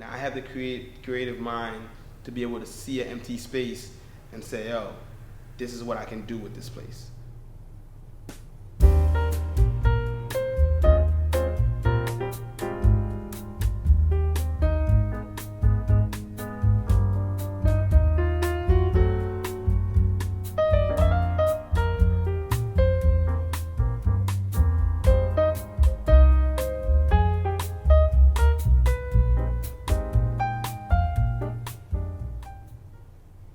Now I have the creative mind to be able to see an empty space and say, "Oh, this is what I can do with this place."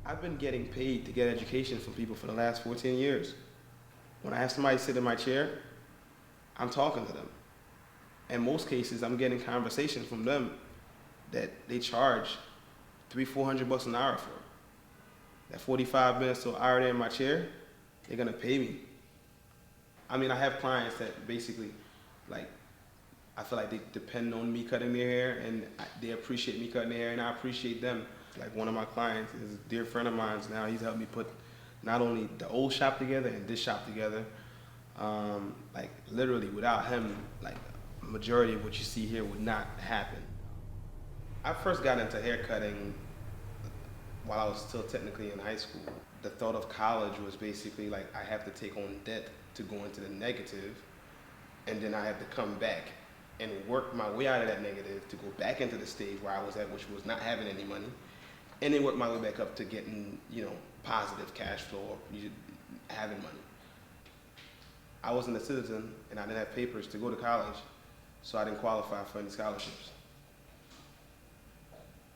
I've been getting paid to get education from people for the last 14 years. When I have somebody sit in my chair, I'm talking to them. In most cases, I'm getting conversations from them that they charge $300-400 an hour for. That 45 minutes to an hour there in my chair, they're gonna pay me. I mean, I have clients that basically, like, I feel like they depend on me cutting their hair, and they appreciate me cutting their hair, and I appreciate them. Like, one of my clients is a dear friend of mine now. He's helped me put not only the old shop together and this shop together. Like, literally, without him, like, a majority of what you see here would not happen. I first got into haircutting while I was still technically in high school. The thought of college was basically like, I have to take on debt to go into the negative, and then I have to come back and work my way out of that negative to go back into the stage where I was at, which was not having any money, and then work my way back up to getting, positive cash flow or having money. I wasn't a citizen, and I didn't have papers to go to college, so I didn't qualify for any scholarships.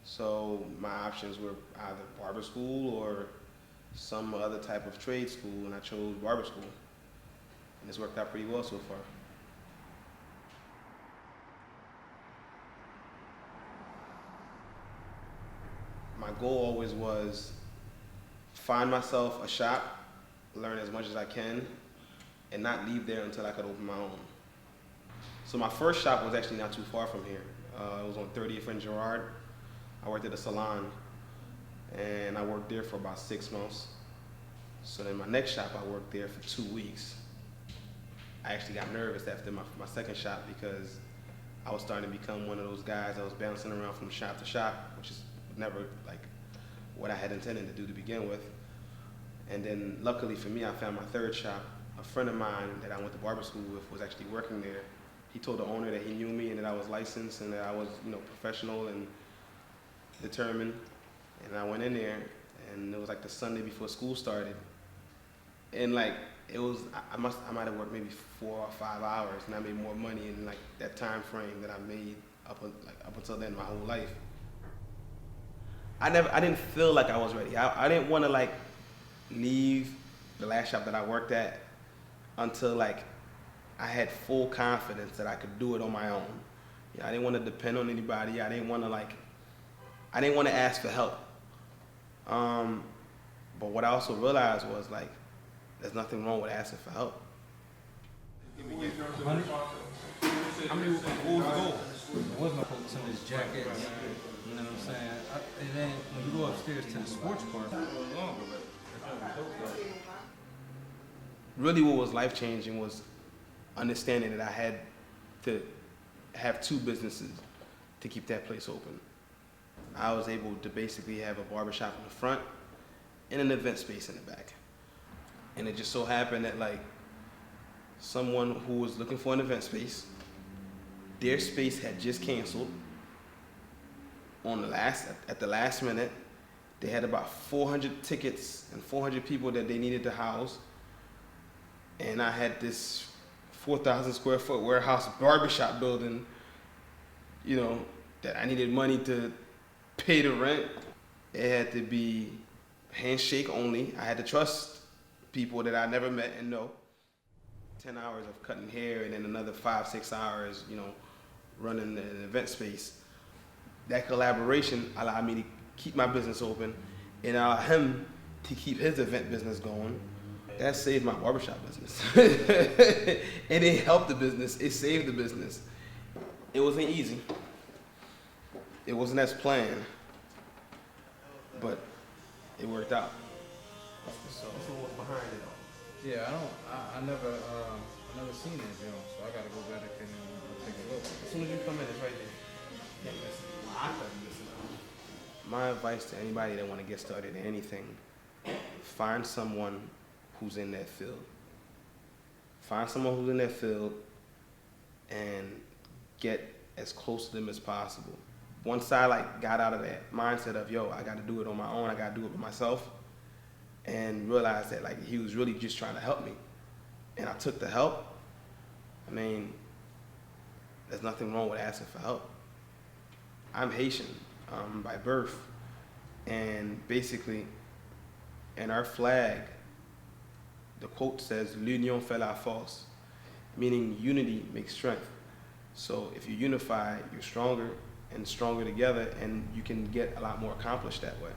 So my options were either barber school or some other type of trade school, and I chose barber school. And it's worked out pretty well so far. My goal always was find myself a shop, learn as much as I can, and not leave there until I could open my own. So my first shop was actually not too far from here. It was on 30th and Girard. I worked at a salon, and I worked there for about 6 months. So then my next shop, I worked there for 2 weeks. I actually got nervous after my second shop because I was starting to become one of those guys that was bouncing around from shop to shop, which is never like what I had intended to do to begin with. And then luckily for me, I found my third shop. A friend of mine that I went to barber school with was actually working there. He told the owner that he knew me and that I was licensed and that I was, professional and determined. And I went in there, and it was like the Sunday before school started. And like, it was, I might have worked maybe 4 or 5 hours, and I made more money in like that time frame that I made up until then my whole life. I didn't feel like I was ready. I didn't want to like leave the last shop that I worked at until like I had full confidence that I could do it on my own. I didn't want to depend on anybody. I didn't want to ask for help. But what I also realized was like, there's nothing wrong with asking for help. How many was the goal? There was no focus on his jacket. You know what I'm saying? And then when you go upstairs to the sports bar, really what was life-changing was understanding that I had to have 2 businesses to keep that place open. I was able to basically have a barbershop in the front and an event space in the back. And it just so happened that like someone who was looking for an event space, their space had just canceled at the last minute. They had about 400 tickets and 400 people that they needed to house. And I had this 4,000 square foot warehouse barbershop building, that I needed money to pay the rent. It had to be handshake only. I had to trust people that I never met and know. 10 hours of cutting hair and then another 5-6 hours, running the event space. That collaboration allowed me to keep my business open and allow him to keep his event business going. That saved my barbershop business. It didn't help the business, it saved the business. It wasn't easy. It wasn't as planned, but it worked out. So what's behind it all? yeah, I never seen that joint, so I gotta go back and take a look. As soon as you come in, it's right there. Yeah, I couldn't advice to anybody that want to get started in anything, find someone who's in that field. Find someone who's in that field and get as close to them as possible. Once I got out of that mindset of, yo, I got to do it on my own, I got to do it by myself, and realized that he was really just trying to help me, and I took the help. I mean, there's nothing wrong with asking for help. I'm Haitian by birth, and basically, in our flag, the quote says, "L'union fait la force," meaning unity makes strength. So if you unify, you're stronger and stronger together, and you can get a lot more accomplished that way.